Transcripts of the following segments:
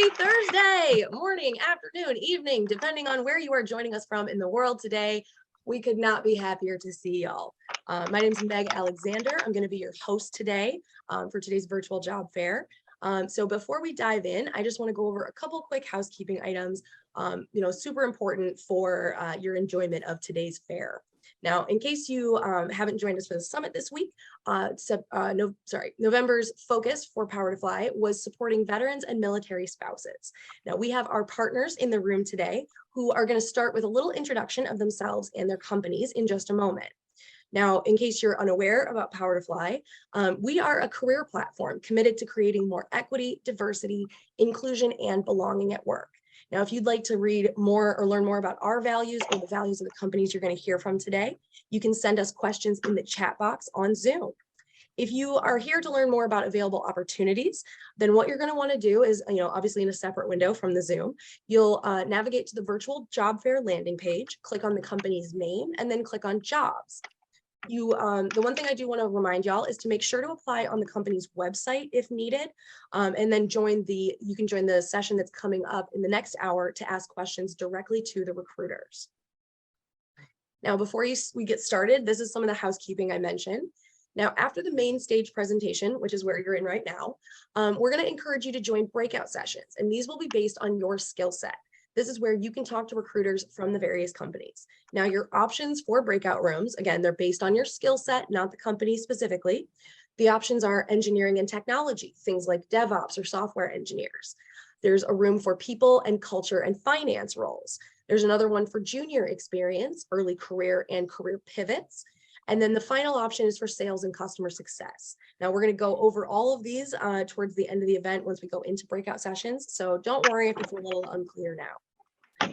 Happy Thursday, morning, afternoon, evening, depending on where you are joining us from in the world today. We could not be happier to see y'all. My name is Meg Alexander. I'm going to be your host today for today's virtual job fair. So before we dive in, I just want to go over a couple quick housekeeping items, super important for your enjoyment of today's fair. Now, in case you haven't joined us for the summit this week, November's focus for Power to Fly was supporting veterans and military spouses. Now, we have our partners in the room today who are going to start with a little introduction of themselves and their companies in just a moment. Now, in case you're unaware about Power to Fly, we are a career platform committed to creating more equity, diversity, inclusion, and belonging at work. Now, if you'd like to read more or learn more about our values or the values of the companies you're going to hear from today, you can send us questions in the chat box on Zoom. If you are here to learn more about available opportunities, then what you're going to want to do is, obviously in a separate window from the Zoom, you'll navigate to the virtual job fair landing page, click on the company's name, and then click on jobs. The one thing I do want to remind y'all is to make sure to apply on the company's website if needed, and then you can join the session that's coming up in the next hour to ask questions directly to the recruiters. Now, before we get started, this is some of the housekeeping I mentioned. Now, after the main stage presentation, which is where you're in right now, we're going to encourage you to join breakout sessions, and these will be based on your skill set. This is where you can talk to recruiters from the various companies. Now, your options for breakout rooms, again, they're based on your skill set, not the company specifically. The options are engineering and technology, things like DevOps or software engineers. There's a room for people and culture and finance roles. There's another one for junior experience, early career and career pivots. And then the final option is for sales and customer success. Now, we're going to go over all of these towards the end of the event once we go into breakout sessions. So don't worry if it's a little unclear now.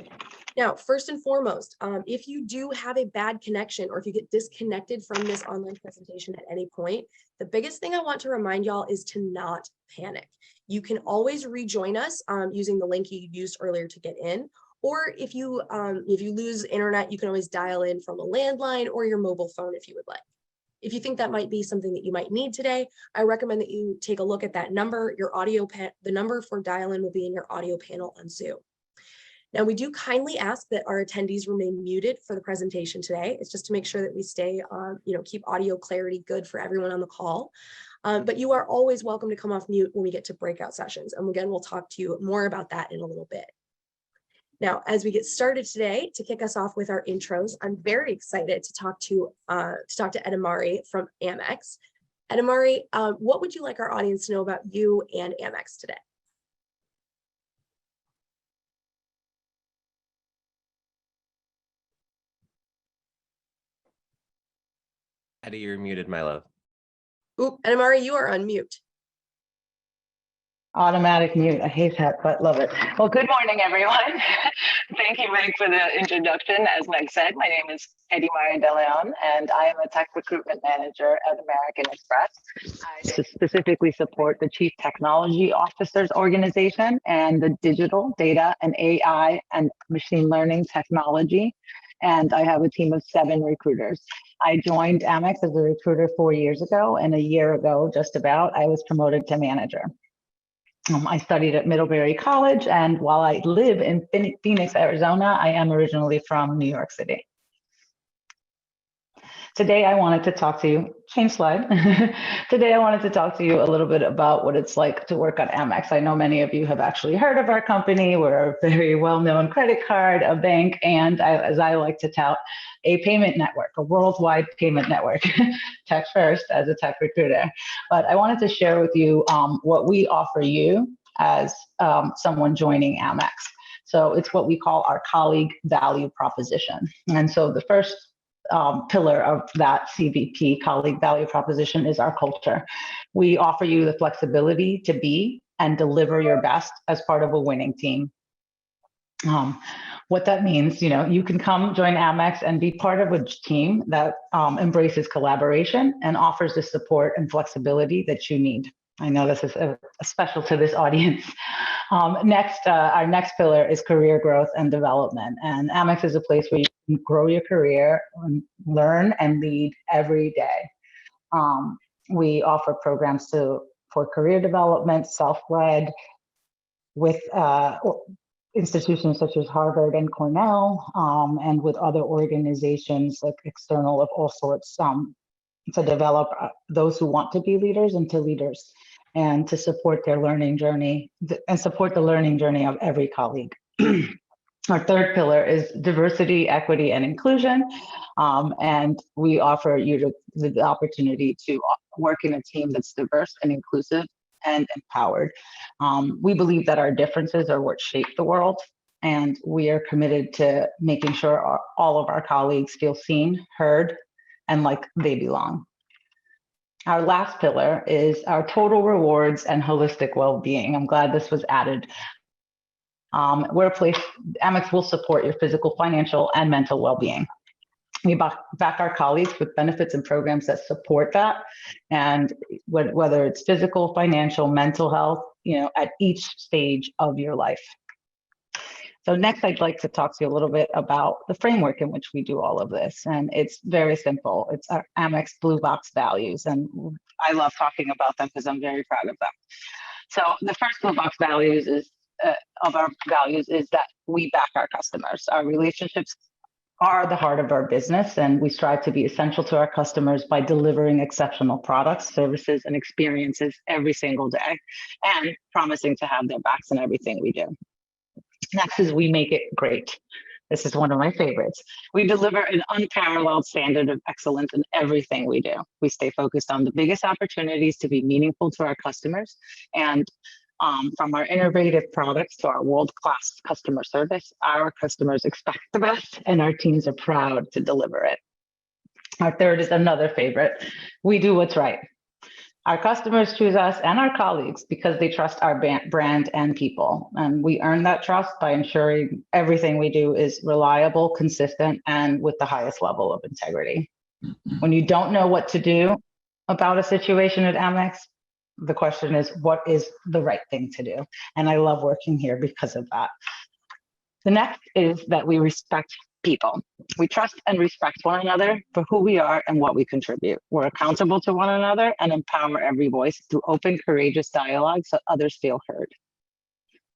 Now, first and foremost, if you do have a bad connection or if you get disconnected from this online presentation at any point, the biggest thing I want to remind y'all is to not panic. You can always rejoin us using the link you used earlier to get in. Or if you lose internet, you can always dial in from a landline or your mobile phone if you would like. If you think that might be something that you might need today, I recommend that you take a look at that number. The number for dial-in will be in your audio panel on Zoom. Now, we do kindly ask that our attendees remain muted for the presentation today. It's just to make sure that we stay on, keep audio clarity good for everyone on the call. But you are always welcome to come off mute when we get to breakout sessions. And again, we'll talk to you more about that in a little bit. Now, as we get started today, to kick us off with our intros, I'm very excited to talk to Edamari from Amex. Edamari, what would you like our audience to know about you and Amex today? Eddie, you're muted, my love. Oop, Edamari, you are on mute. Automatic mute. I hate that, but love it. Well, good morning, everyone. Thank you, Meg, for the introduction. As Meg said, my name is Edamari De Leon, and I am a tech recruitment manager at American Express. I specifically support the Chief Technology Officers Organization and the digital, data, and AI and machine learning technology. And I have a team of 7 recruiters. I joined Amex as a recruiter 4 years ago, and a year ago, just about, I was promoted to manager. I studied at Middlebury College, and while I live in Phoenix, Arizona, I am originally from New York City. Today, I wanted to talk to you, change slide. Today, I wanted to talk to you a little bit about what it's like to work at Amex. I know many of you have actually heard of our company. We're a very well-known credit card, a bank, and as I like to tout, a payment network, a worldwide payment network, tech first as a tech recruiter. But I wanted to share with you what we offer you as someone joining Amex. So it's what we call our colleague value proposition. And so the first pillar of that CVP, colleague value proposition, is our culture. We offer you the flexibility to be and deliver your best as part of a winning team. What that means, you can come join Amex and be part of a team that embraces collaboration and offers the support and flexibility that you need. I know this is special to this audience. Our next pillar is career growth and development. And Amex is a place where you can grow your career, learn and lead every day. We offer programs for career development, self-led, with institutions such as Harvard and Cornell, and with other organizations like external of all sorts, to develop those who want to be leaders into leaders, and to support their learning journey and support the learning journey of every colleague. Our third pillar is diversity, equity, and inclusion. And we offer you the opportunity to work in a team that's diverse and inclusive and empowered. We believe that our differences are what shape the world, and we are committed to making sure all of our colleagues feel seen, heard, and like they belong. Our last pillar is our total rewards and holistic well-being. I'm glad this was added. We're a place, Amex will support your physical, financial, and mental well-being. We back our colleagues with benefits and programs that support that. And whether it's physical, financial, mental health, at each stage of your life. So next, I'd like to talk to you a little bit about the framework in which we do all of this. And it's very simple. It's our Amex Blue Box values. And I love talking about them because I'm very proud of them. So the first Blue Box values is that we back our customers. Our relationships are the heart of our business, and we strive to be essential to our customers by delivering exceptional products, services, and experiences every single day, and promising to have their backs in everything we do. Next is we make it great. This is one of my favorites. We deliver an unparalleled standard of excellence in everything we do. We stay focused on the biggest opportunities to be meaningful to our customers, and from our innovative products to our world-class customer service, our customers expect the best, and our teams are proud to deliver it. Our third is another favorite. We do what's right. Our customers choose us and our colleagues because they trust our brand and people. And we earn that trust by ensuring everything we do is reliable, consistent, and with the highest level of integrity. When you don't know what to do about a situation at Amex, the question is, what is the right thing to do? And I love working here because of that. The next is that we respect people. We trust and respect one another for who we are and what we contribute. We're accountable to one another and empower every voice through open, courageous dialogue so others feel heard.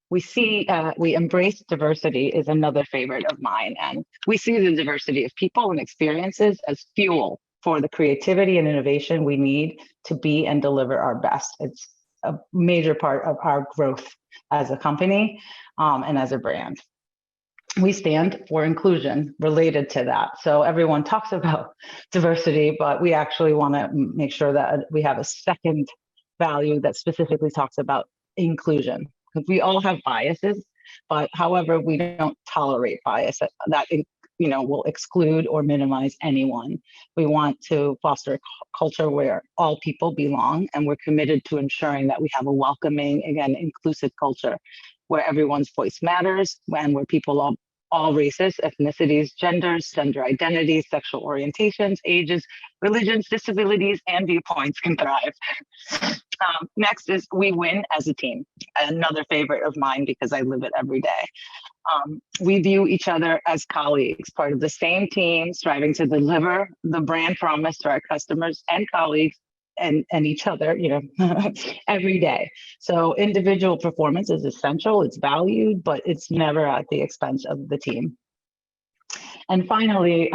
We embrace diversity is another favorite of mine. And we see the diversity of people and experiences as fuel for the creativity and innovation we need to be and deliver our best. It's a major part of our growth as a company and as a brand. We stand for inclusion related to that. So everyone talks about diversity, but we actually want to make sure that we have a second value that specifically talks about inclusion. Because we all have biases, but however, we don't tolerate bias that will exclude or minimize anyone. We want to foster a culture where all people belong, and we're committed to ensuring that we have a welcoming, again, inclusive culture where everyone's voice matters and where people all races, ethnicities, genders, gender identities, sexual orientations, ages, religions, disabilities, and viewpoints can thrive. Next is we win as a team. Another favorite of mine because I live it every day. We view each other as colleagues, part of the same team, striving to deliver the brand promise to our customers and colleagues and each other, every day. So individual performance is essential, it's valued, but it's never at the expense of the team. And finally,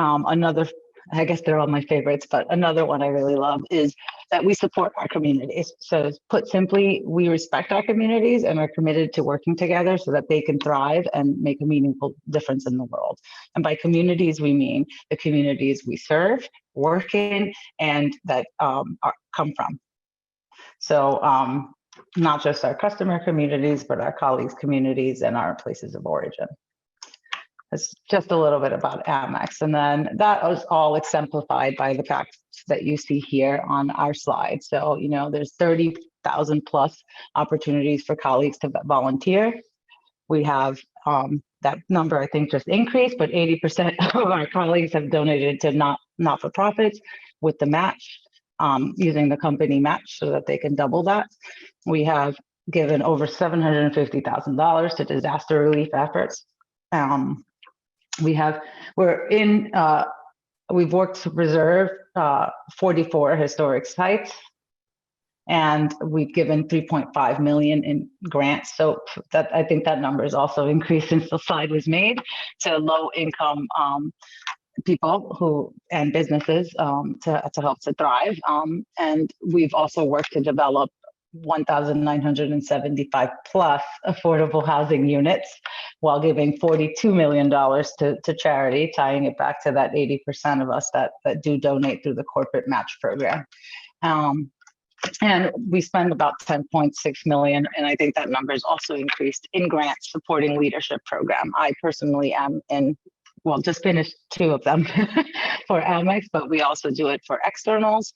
I guess they're all my favorites, but another one I really love is that we support our communities. So put simply, we respect our communities and are committed to working together so that they can thrive and make a meaningful difference in the world. And by communities, we mean the communities we serve, work in, and that come from. So not just our customer communities, but our colleagues' communities and our places of origin. That's just a little bit about Amex. And then that was all exemplified by the facts that you see here on our slide. So, there's 30,000 plus opportunities for colleagues to volunteer. We have that number, I think, just increased, but 80% of our colleagues have donated to not-for-profits with the match, using the company match so that they can double that. We have given over $750,000 to disaster relief efforts. We've worked to preserve 44 historic sites, and we've given 3.5 million in grants. So that, I think that number has also increased since the slide was made, to low income people who and businesses to help to thrive. And we've also worked to develop 1,975 plus affordable housing units, while giving $42 million to charity, tying it back to that 80% of us that do donate through the corporate match program. And we spend about 10.6 million, and I think that number is also increased in grants supporting leadership program. I personally am in, well, just finished 2 of them for Amex, but we also do it for externals,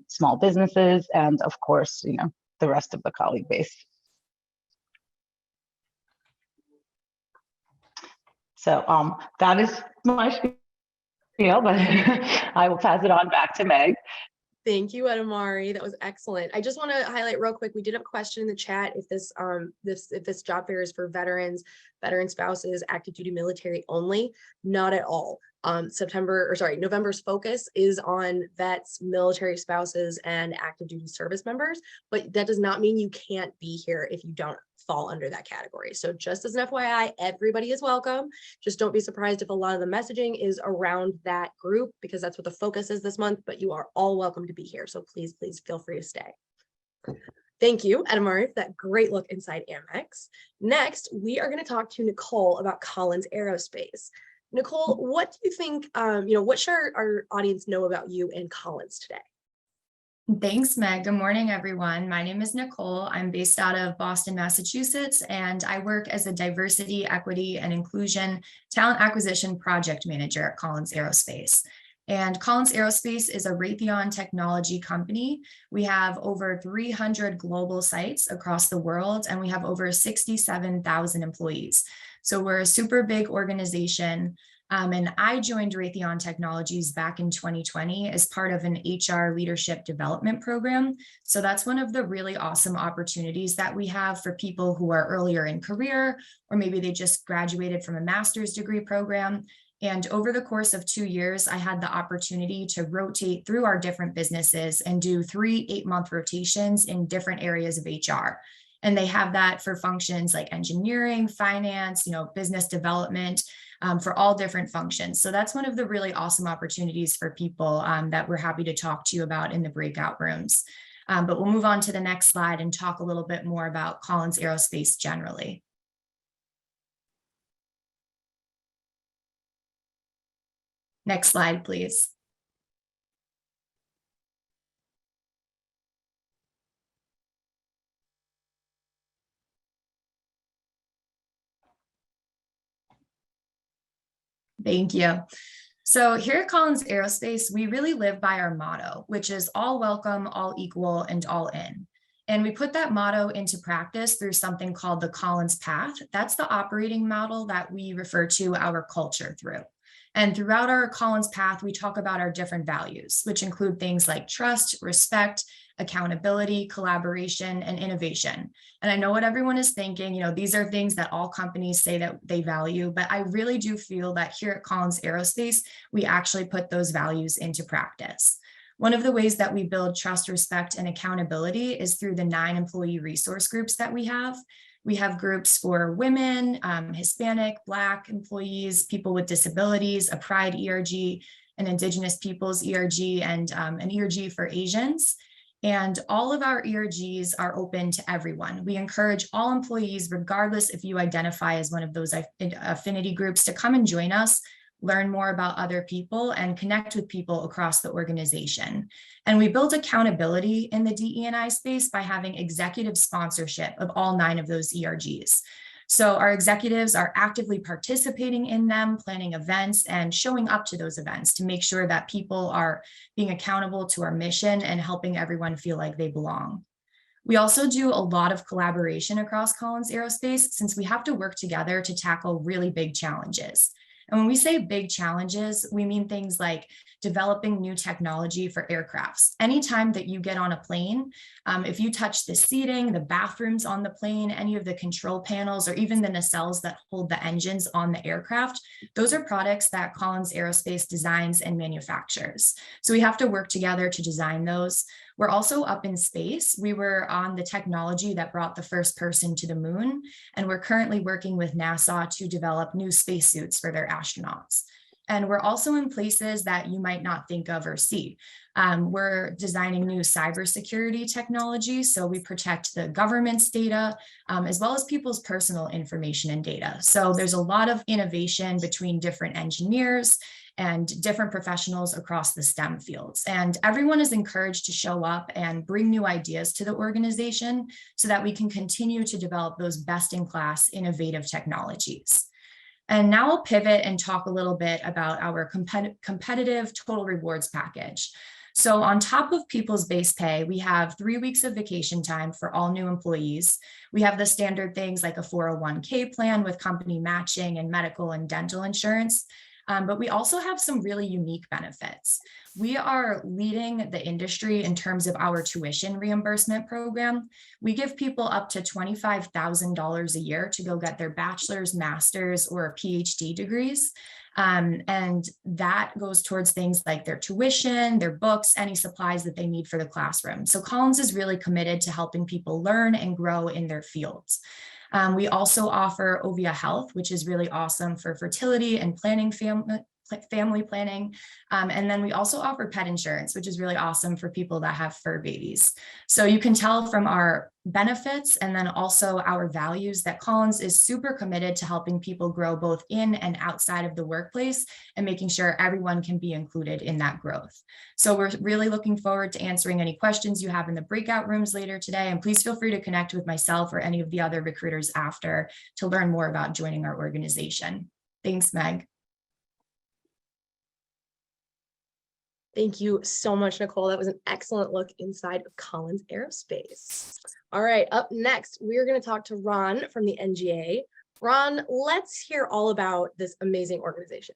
small businesses, and of course, you know, the rest of the colleague base. So that is my spiel, but I will pass it on back to Meg. Thank you, Adamari. That was excellent. I just want to highlight real quick, we did have a question in the chat if this job fair is for veterans, veteran spouses, active duty military only. Not at all. November's focus is on vets, military spouses, and active duty service members, but that does not mean you can't be here if you don't fall under that category. So just as an FYI, everybody is welcome. Just don't be surprised if a lot of the messaging is around that group, because that's what the focus is this month, but you are all welcome to be here. So please feel free to stay. Thank you, Adamari, for that great look inside Amex. Next, we are going to talk to Nicole about Collins Aerospace. Nicole, what do you think, what should our audience know about you and Collins today? Thanks, Meg. Good morning, everyone. My name is Nicole. I'm based out of Boston, Massachusetts, and I work as a diversity, equity, and inclusion talent acquisition project manager at Collins Aerospace. And Collins Aerospace is a Raytheon technology company. We have over 300 global sites across the world, and we have over 67,000 employees. So we're a super big organization. And I joined Raytheon Technologies back in 2020 as part of an HR leadership development program. So that's one of the really awesome opportunities that we have for people who are earlier in career, or maybe they just graduated from a master's degree program. And over the course of 2 years, I had the opportunity to rotate through our different businesses and do 3 8-month rotations in different areas of HR. And they have that for functions like engineering, finance, business development, for all different functions. So that's one of the really awesome opportunities for people that we're happy to talk to you about in the breakout rooms. But we'll move on to the next slide and talk a little bit more about Collins Aerospace generally. Next slide, please. Thank you. So here at Collins Aerospace, we really live by our motto, which is all welcome, all equal, and all in. And we put that motto into practice through something called the Collins Path. That's the operating model that we refer to our culture through. And throughout our Collins Path, we talk about our different values, which include things like trust, respect, accountability, collaboration, and innovation. And I know what everyone is thinking, these are things that all companies say that they value, but I really do feel that here at Collins Aerospace, we actually put those values into practice. One of the ways that we build trust, respect, and accountability is through the 9 employee resource groups that we have. We have groups for women, Hispanic, Black employees, people with disabilities, a Pride ERG, an Indigenous Peoples ERG, and an ERG for Asians. And all of our ERGs are open to everyone. We encourage all employees, regardless if you identify as one of those affinity groups, to come and join us, learn more about other people, and connect with people across the organization. And we build accountability in the DE&I space by having executive sponsorship of all 9 of those ERGs. So our executives are actively participating in them, planning events, and showing up to those events to make sure that people are being accountable to our mission and helping everyone feel like they belong. We also do a lot of collaboration across Collins Aerospace, since we have to work together to tackle really big challenges. And when we say big challenges, we mean things like developing new technology for aircrafts. Anytime that you get on a plane, if you touch the seating, the bathrooms on the plane, any of the control panels, or even the nacelles that hold the engines on the aircraft, those are products that Collins Aerospace designs and manufactures. So we have to work together to design those. We're also up in space. We were on the technology that brought the first person to the moon, and we're currently working with NASA to develop new spacesuits for their astronauts. And we're also in places that you might not think of or see. We're designing new cybersecurity technology, so we protect the government's data, as well as people's personal information and data. So there's a lot of innovation between different engineers and different professionals across the STEM fields. And everyone is encouraged to show up and bring new ideas to the organization so that we can continue to develop those best-in-class innovative technologies. And now I'll pivot and talk a little bit about our competitive total rewards package. So on top of people's base pay, we have 3 weeks of vacation time for all new employees. We have the standard things like a 401k plan with company matching and medical and dental insurance. But we also have some really unique benefits. We are leading the industry in terms of our tuition reimbursement program. We give people up to $25,000 a year to go get their bachelor's, master's, or PhD degrees. And that goes towards things like their tuition, their books, any supplies that they need for the classroom. So Collins is really committed to helping people learn and grow in their fields. We also offer Ovia Health, which is really awesome for fertility and planning, family planning. And then we also offer pet insurance, which is really awesome for people that have fur babies. So you can tell from our benefits and then also our values that Collins is super committed to helping people grow both in and outside of the workplace and making sure everyone can be included in that growth. So we're really looking forward to answering any questions you have in the breakout rooms later today. And please feel free to connect with myself or any of the other recruiters after to learn more about joining our organization. Thanks, Meg. Thank you so much, Nicole. That was an excellent look inside of Collins Aerospace. All right, up next, we're going to talk to Ron from the NGA. Ron, let's hear all about this amazing organization.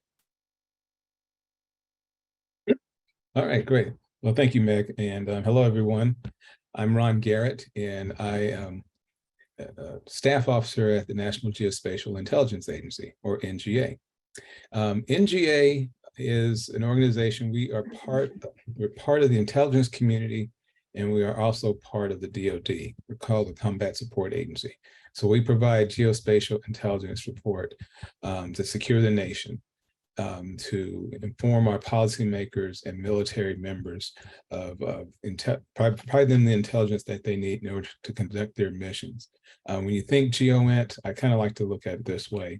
All right, great. Well, thank you, Meg. And hello, everyone. I'm Ron Garrett, and I am a staff officer at the National Geospatial Intelligence Agency, or NGA. NGA is an organization we're part of the intelligence community, and we are also part of the DoD. We're called the Combat Support Agency. So we provide geospatial intelligence support to secure the nation, to inform our policymakers and military members of provide them the intelligence that they need in order to conduct their missions. When you think GEOINT, I kind of like to look at it this way.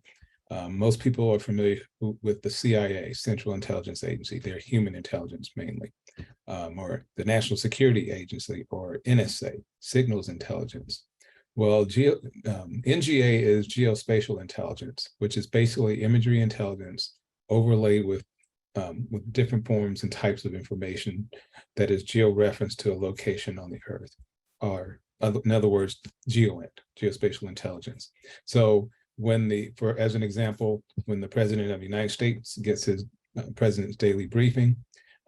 Most people are familiar with the CIA, Central Intelligence Agency. They're human intelligence mainly, or the National Security Agency, or NSA, Signals Intelligence. Well, NGA is geospatial intelligence, which is basically imagery intelligence overlaid with different forms and types of information that is geo-referenced to a location on the Earth, or in other words, GEOINT, geospatial intelligence. So as an example, when the President of the United States gets his President's Daily Briefing,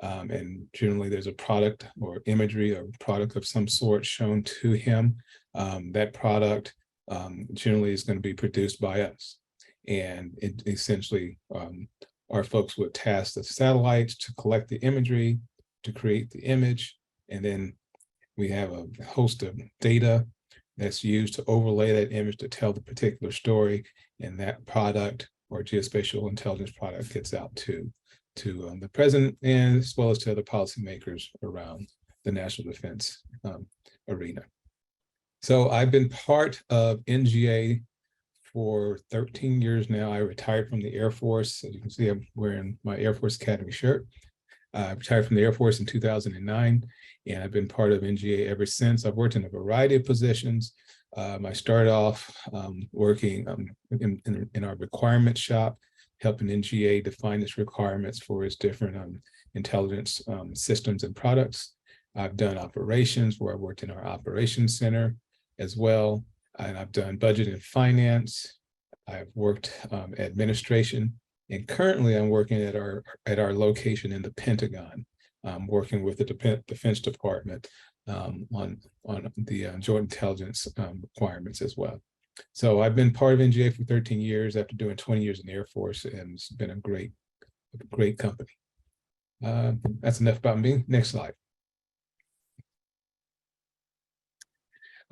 and generally there's a product or imagery or product of some sort shown to him, that product generally is going to be produced by us. And it essentially, our folks would task the satellites to collect the imagery, to create the image, and then we have a host of data that's used to overlay that image to tell the particular story, and that product or geospatial intelligence product gets out to the president and as well as to other policymakers around the national defense arena. So I've been part of NGA for 13 years now. I retired from the Air Force. As you can see, I'm wearing my Air Force Academy shirt. I retired from the Air Force in 2009, and I've been part of NGA ever since. I've worked in a variety of positions. I started off working in our requirements shop, helping NGA define its requirements for its different intelligence systems and products. I've done operations, where I worked in our operations center as well, and I've done budget and finance. I've worked administration. And currently, I'm working at our location in the Pentagon, working with the Defense Department on the joint intelligence requirements as well. So I've been part of NGA for 13 years after doing 20 years in the Air Force, and it's been a great company. That's enough about me. Next slide.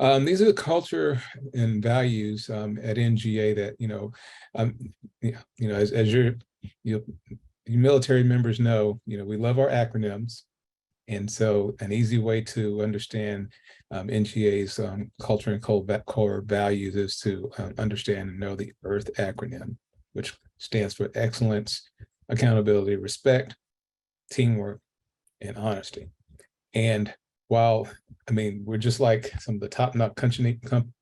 These are the culture and values at NGA that, as you military members know, we love our acronyms. And so an easy way to understand NGA's culture and core values is to understand and know the EARTH acronym, which stands for excellence, accountability, respect, teamwork, and honesty. And while, we're just like some of the top-notch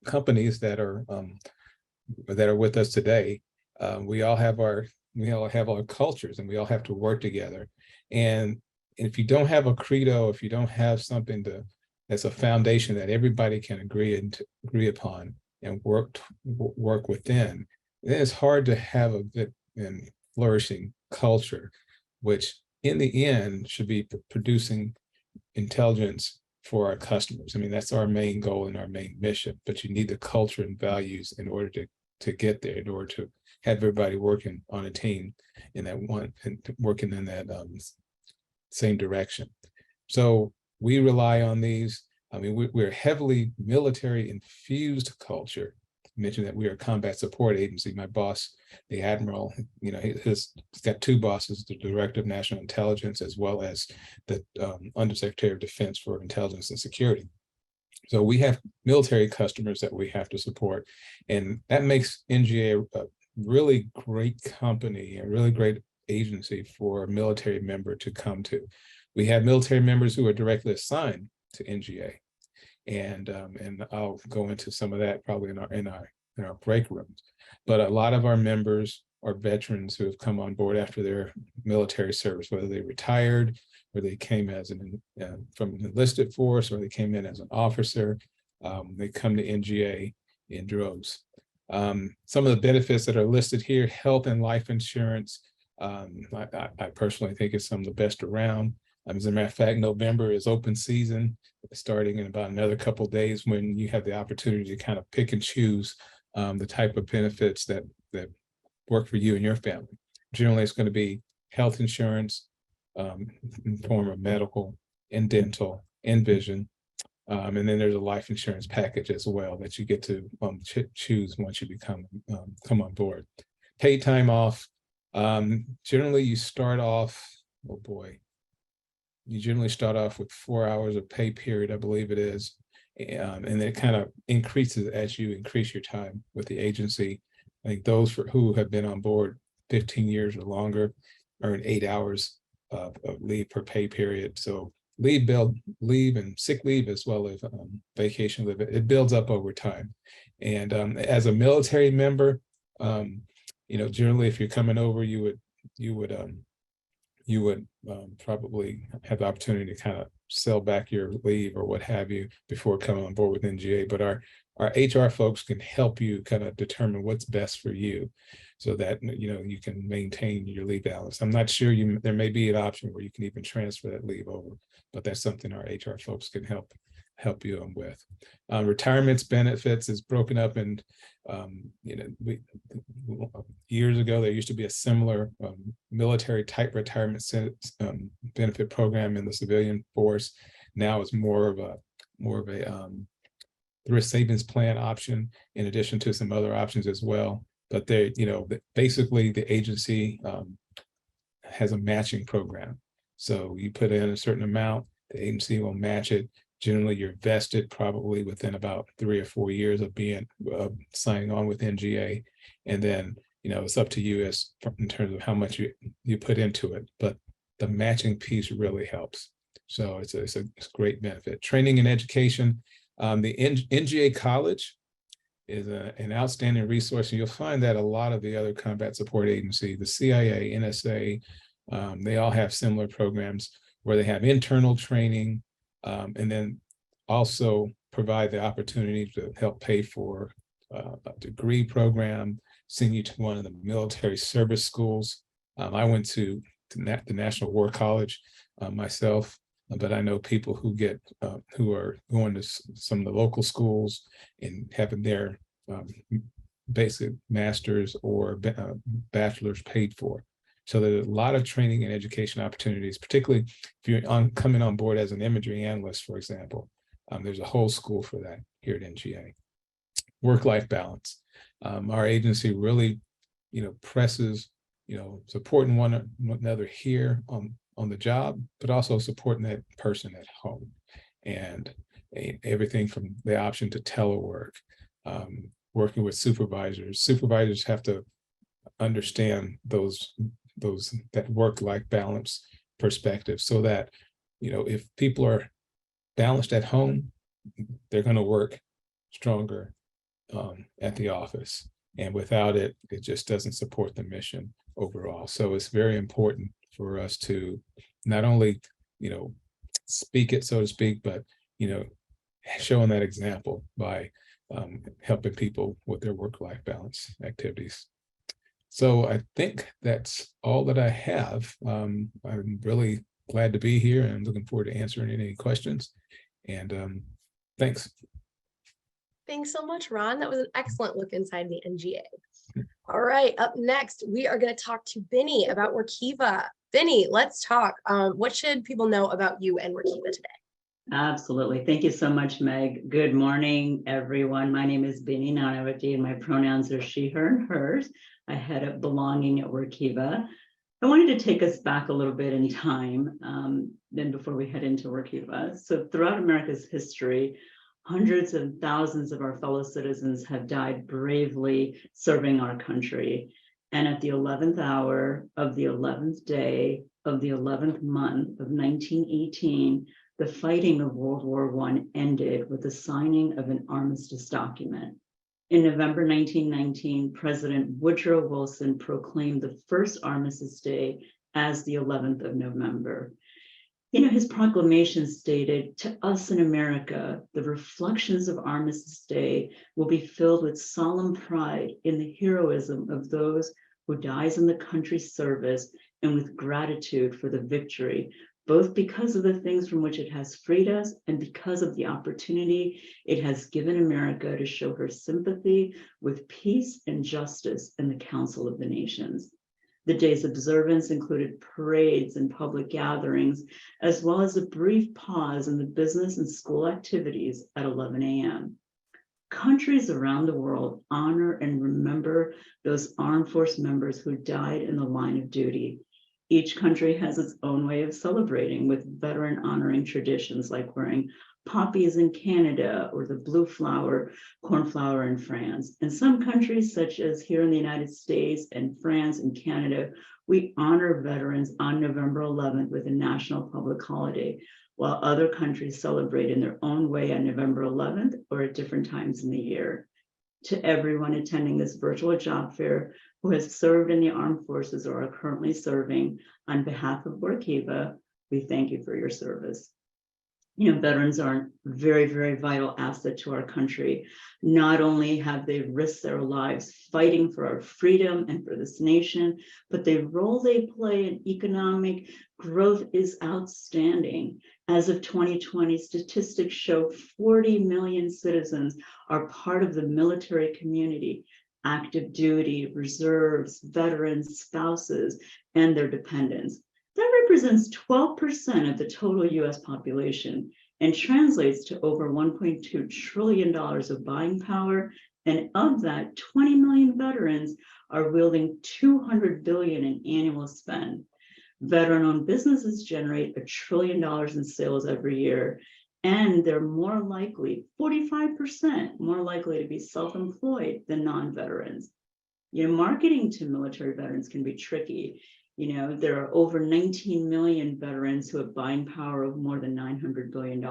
companies that are with us today, we all have our cultures, and we all have to work together. And if you don't have a credo, if you don't have something that's a foundation that everybody can agree upon and work within, then it's hard to have a good and flourishing culture, which in the end should be producing intelligence for our customers. That's our main goal and our main mission, but you need the culture and values in order to get there, in order to have everybody working on a team in that one and working in that same direction. So we rely on these. We're heavily military infused culture. I mentioned that we are a combat support agency. My boss, the Admiral, he's got two bosses, the Director of National Intelligence, as well as the Undersecretary of Defense for Intelligence and Security. So we have military customers that we have to support. And that makes NGA a really great company, a really great agency for a military member to come to. We have military members who are directly assigned to NGA. And I'll go into some of that probably in our break rooms. But a lot of our members are veterans who have come on board after their military service, whether they retired or they came as from an enlisted force, or they came in as an officer. They come to NGA in droves. Some of the benefits that are listed here: health and life insurance. I personally think it's some of the best around. As a matter of fact, November is open season, starting in about another couple of days, when you have the opportunity to kind of pick and choose the type of benefits that work for you and your family. Generally, it's going to be health insurance in form of medical and dental and vision. And then there's a life insurance package as well that you get to choose once you come on board. Paid time off. Generally, you start off, you generally start off with 4 hours of pay period, I believe it is. And it kind of increases as you increase your time with the agency. I think those who have been on board 15 years or longer earn 8 hours of leave per pay period. So leave and sick leave, as well as vacation leave, it builds up over time. And as a military member, generally, if you're coming over, you would probably have the opportunity to kind of sell back your leave or what have you before coming on board with NGA. But our HR folks can help you kind of determine what's best for you, so that you can maintain your leave balance. I'm not sure there may be an option where you can even transfer that leave over, but that's something our HR folks can help you with. Retirements benefits is broken up, and years ago there used to be a similar military type retirement benefit program in the civilian force. Now it's more of a thrift savings plan option, in addition to some other options as well. But basically the agency has a matching program. So you put in a certain amount, the agency will match it. Generally, you're vested probably within about 3 or 4 years of being signing on with NGA, and then it's up to you in terms of how much you put into it. But the matching piece really helps. So it's a great benefit. Training and education. The NGA College is an outstanding resource, and you'll find that a lot of the other combat support agencies, the CIA, NSA, they all have similar programs where they have internal training, and then also provide the opportunity to help pay for a degree program, send you to one of the military service schools. I went to the National War College myself, but I know people who are going to some of the local schools and having their basic master's or bachelor's paid for. So there's a lot of training and education opportunities, particularly if you're coming on board as an imagery analyst, for example. There's a whole school for that. here at NGA. Work-life balance. Our agency really, presses, supporting one another here on the job, but also supporting that person at home, and everything from the option to telework, working with supervisors. Supervisors have to understand that work-life balance perspective, so that if people are balanced at home, they're going to work stronger at the office, and without it, it just doesn't support the mission overall. So it's very important for us to not only speak it, so to speak, but showing that example by helping people with their work-life balance activities. So I think that's all that I have. I'm really glad to be here, and I'm looking forward to answering any questions. And thanks. Thanks so much, Ron. That was an excellent look inside the NGA. All right, up next, we are going to talk to Binny about Workiva. Binny, let's talk. What should people know about you and Workiva today? Absolutely. Thank you so much, Meg. Good morning, everyone. My name is Binny Nanavati, and my pronouns are she, her, and hers. I head up belonging at Workiva. I wanted to take us back a little bit in time, then before we head into Workiva. So throughout America's history, hundreds and thousands of our fellow citizens have died bravely serving our country. And at the 11th hour of the 11th day of the 11th month of 1918, the fighting of World War I ended with the signing of an armistice document. In November 1919, President Woodrow Wilson proclaimed the first Armistice Day as the 11th of November. His proclamation stated, "To us in America, the reflections of Armistice Day will be filled with solemn pride in the heroism of those who dies in the country's service, and with gratitude for the victory, both because of the things from which it has freed us and because of the opportunity it has given America to show her sympathy with peace and justice in the Council of the Nations." The day's observance included parades and public gatherings, as well as a brief pause in the business and school activities at 11 a.m. Countries around the world honor and remember those armed force members who died in the line of duty. Each country has its own way of celebrating, with veteran honoring traditions like wearing poppies in Canada or the blue flower, cornflower in France. In some countries, such as here in the United States and France and Canada, we honor veterans on November 11th with a national public holiday, while other countries celebrate in their own way on November 11th or at different times in the year. To everyone attending this virtual job fair who has served in the armed forces or are currently serving, on behalf of Workiva, we thank you for your service. Veterans are a very, very vital asset to our country. Not only have they risked their lives fighting for our freedom and for this nation, but the role they play in economic growth is outstanding. As of 2020, statistics show 40 million citizens are part of the military community, active duty, reserves, veterans, spouses, and their dependents. That represents 12% of the total US population and translates to over $1.2 trillion of buying power. And of that, 20 million veterans are wielding $200 billion in annual spend. Veteran-owned businesses generate $1 trillion in sales every year, and they're more likely, 45% more likely to be self-employed than non-veterans. Marketing to military veterans can be tricky. There are over 19 million veterans who have buying power of more than $900 billion.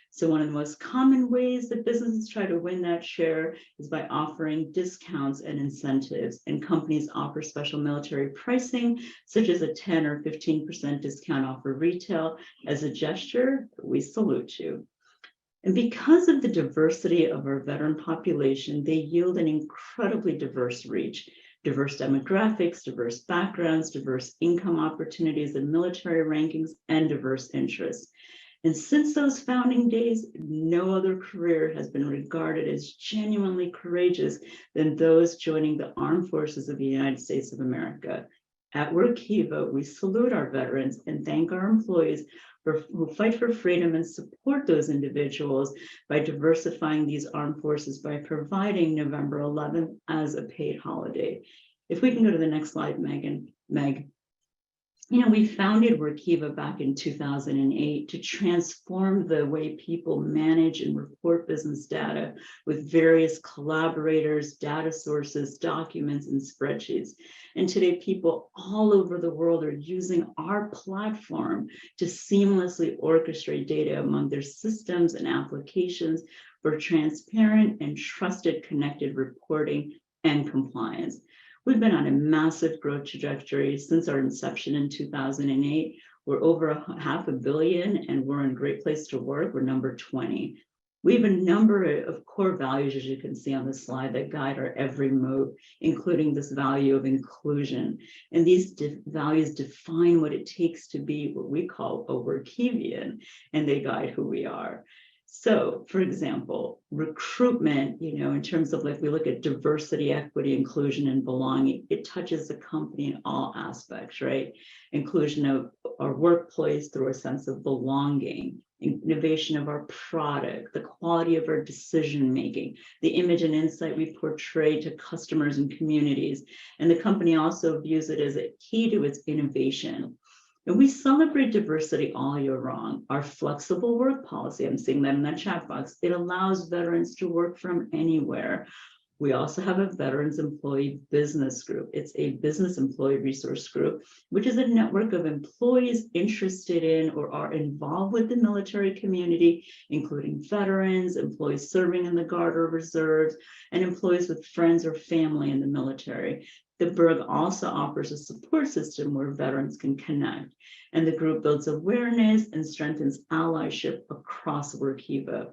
So one of the most common ways that businesses try to win that share is by offering discounts and incentives. And companies offer special military pricing, such as a 10 or 15% discount off of retail. As a gesture, we salute you. And because of the diversity of our veteran population, they yield an incredibly diverse reach. Diverse demographics, diverse backgrounds, diverse income opportunities and military rankings, and diverse interests. And since those founding days, no other career has been regarded as genuinely courageous than those joining the armed forces of the United States of America. At Workiva, we salute our veterans and thank our employees who fight for freedom and support those individuals by diversifying these armed forces by providing November 11th as a paid holiday. If we can go to the next slide, Meg. You know, we founded Workiva back in 2008 to transform the way people manage and report business data with various collaborators, data sources, documents, and spreadsheets. And today, people all over the world are using our platform to seamlessly orchestrate data among their systems and applications for transparent and trusted connected reporting and compliance. We've been on a massive growth trajectory since our inception in 2008. We're over $500 million and we're in a great place to work. We're number 20. We have a number of core values, as you can see on the slide, that guide our every move, including this value of inclusion. And these values define what it takes to be what we call a Workivian, and they guide who we are. So, for example, recruitment, you know, in terms of like we look at diversity, equity, inclusion, and belonging, it touches the company in all aspects, right? Inclusion of our workplace through a sense of belonging, innovation of our product, the quality of our decision making, the image and insight we portray to customers and communities. And the company also views it as a key to its innovation. And we celebrate diversity all year long. Our flexible work policy, I'm seeing that in that chat box, it allows veterans to work from anywhere. We also have a Veterans Employee Business Group. It's a business employee resource group, which is a network of employees interested in or are involved with the military community, including veterans, employees serving in the Guard or Reserves, and employees with friends or family in the military. The Berg also offers a support system where veterans can connect, and the group builds awareness and strengthens allyship across Workiva.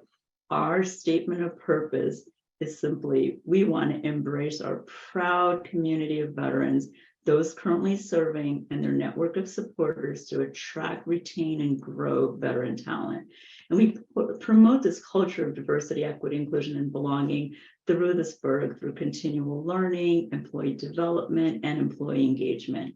Our statement of purpose is simply, we want to embrace our proud community of veterans, those currently serving, and their network of supporters to attract, retain, and grow veteran talent. And we promote this culture of diversity, equity, inclusion, and belonging through this Berg, through continual learning, employee development, and employee engagement.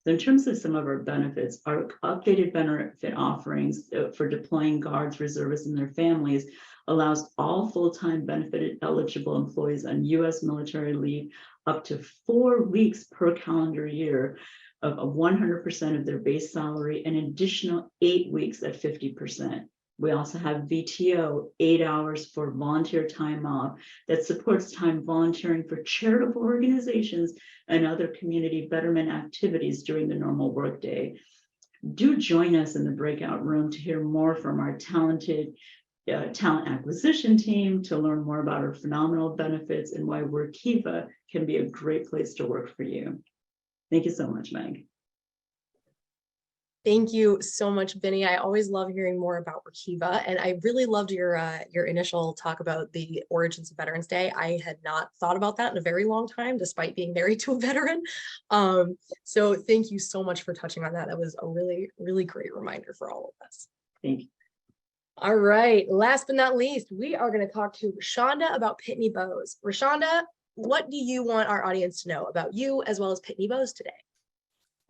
So in terms of some of our benefits, our updated benefit offerings for deploying Guards, Reservists, and their families allows all full-time benefited eligible employees on U.S. military leave up to 4 weeks per calendar year of 100% of their base salary, and an additional 8 weeks at 50%. We also have VTO, 8 hours for volunteer time off that supports time volunteering for charitable organizations and other community betterment activities during the normal workday. Do join us in the breakout room to hear more from our talented talent acquisition team, to learn more about our phenomenal benefits and why Workiva can be a great place to work for you. Thank you so much, Meg. Thank you so much, Benny. I always love hearing more about Workiva, and I really loved your initial talk about the origins of Veterans Day. I had not thought about that in a very long time, despite being married to a veteran. So thank you so much for touching on that. That was a really, really great reminder for all of us. Thank you. All right, last but not least, we are going to talk to Rashonda about Pitney Bowes. Rashonda, what do you want our audience to know about you as well as Pitney Bowes today?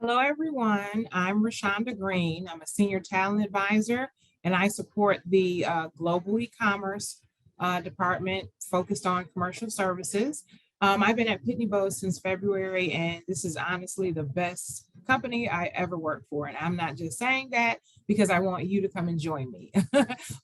Hello, everyone. I'm Rashonda Green. I'm a senior talent advisor, and I support the global e-commerce department focused on commercial services. I've been at Pitney Bowes since February, and this is honestly the best company I ever worked for. And I'm not just saying that because I want you to come and join me.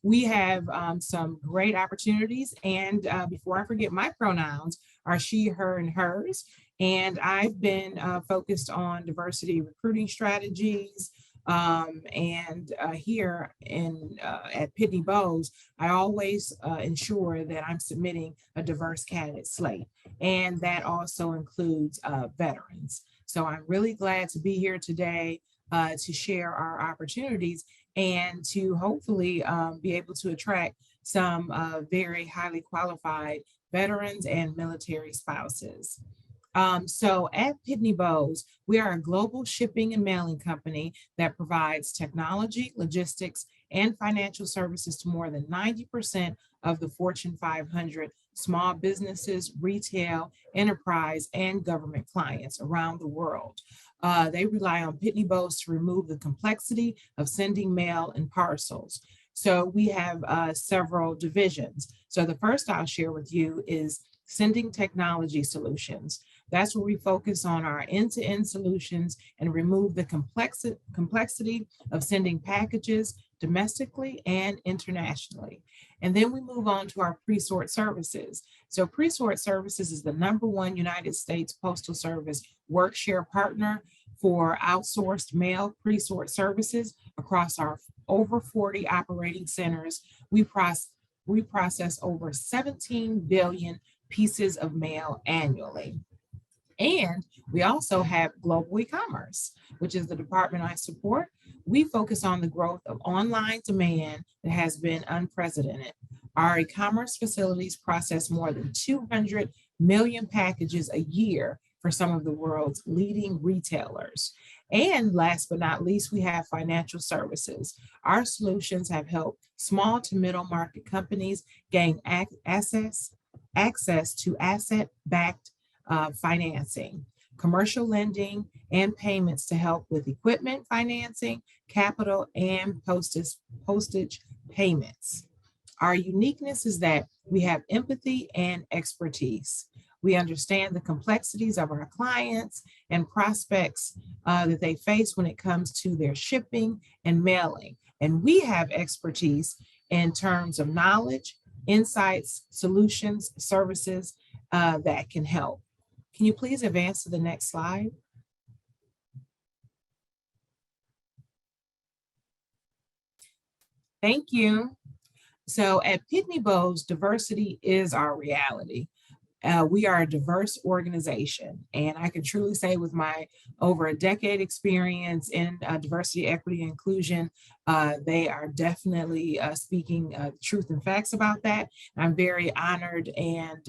We have some great opportunities. And before I forget, my pronouns are she, her, and hers. And I've been focused on diversity recruiting strategies. Here at Pitney Bowes, I always ensure that I'm submitting a diverse candidate slate. And that also includes veterans. So I'm really glad to be here today to share our opportunities and to hopefully be able to attract some very highly qualified veterans and military spouses. So at Pitney Bowes, we are a global shipping and mailing company that provides technology, logistics, and financial services to more than 90% of the Fortune 500 small businesses, retail, enterprise, and government clients around the world. They rely on Pitney Bowes to remove the complexity of sending mail and parcels. So we have several divisions. So the first I'll share with you is Sending Technology Solutions. That's where we focus on our end-to-end solutions and remove the complexity of sending packages domestically and internationally. And then we move on to our Presort Services. So Presort Services is the #1 United States Postal Service work-share partner for outsourced mail presort services across our over 40 operating centers. We process over 17 billion pieces of mail annually. And we also have Global E-commerce, which is the department I support. We focus on the growth of online demand that has been unprecedented. Our e-commerce facilities process more than 200 million packages a year for some of the world's leading retailers. And last but not least, we have financial services. Our solutions have helped small to middle market companies gain access to asset-backed financing, commercial lending, and payments to help with equipment financing, capital, and postage payments. Our uniqueness is that we have empathy and expertise. We understand the complexities of our clients and prospects that they face when it comes to their shipping and mailing. And we have expertise in terms of knowledge, insights, solutions, services that can help. Can you please advance to the next slide? Thank you. So at Pitney Bowes, diversity is our reality. We are a diverse organization, and I can truly say with my over a decade experience in diversity, equity, and inclusion, they are definitely speaking truth and facts about that. I'm very honored and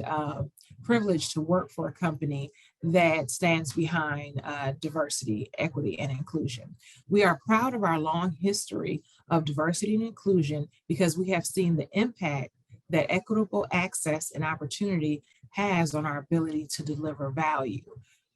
privileged to work for a company that stands behind diversity, equity, and inclusion. We are proud of our long history of diversity and inclusion because we have seen the impact that equitable access and opportunity has on our ability to deliver value.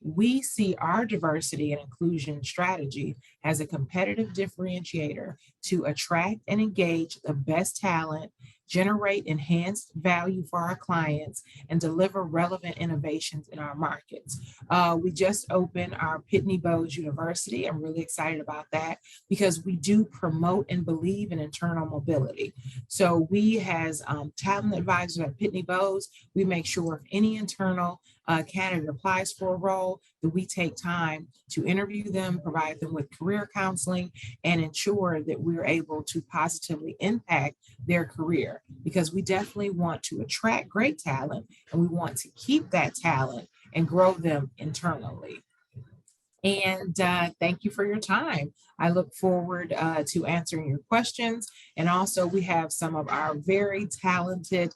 We see our diversity and inclusion strategy as a competitive differentiator to attract and engage the best talent, generate enhanced value for our clients, and deliver relevant innovations in our markets. We just opened our Pitney Bowes University. I'm really excited about that because we do promote and believe in internal mobility. So we as talent advisors at Pitney Bowes, we make sure if any internal candidate applies for a role, that we take time to interview them, provide them with career counseling, and ensure that we're able to positively impact their career, because we definitely want to attract great talent and we want to keep that talent and grow them internally. And thank you for your time. I look forward to answering your questions. And also we have some of our very talented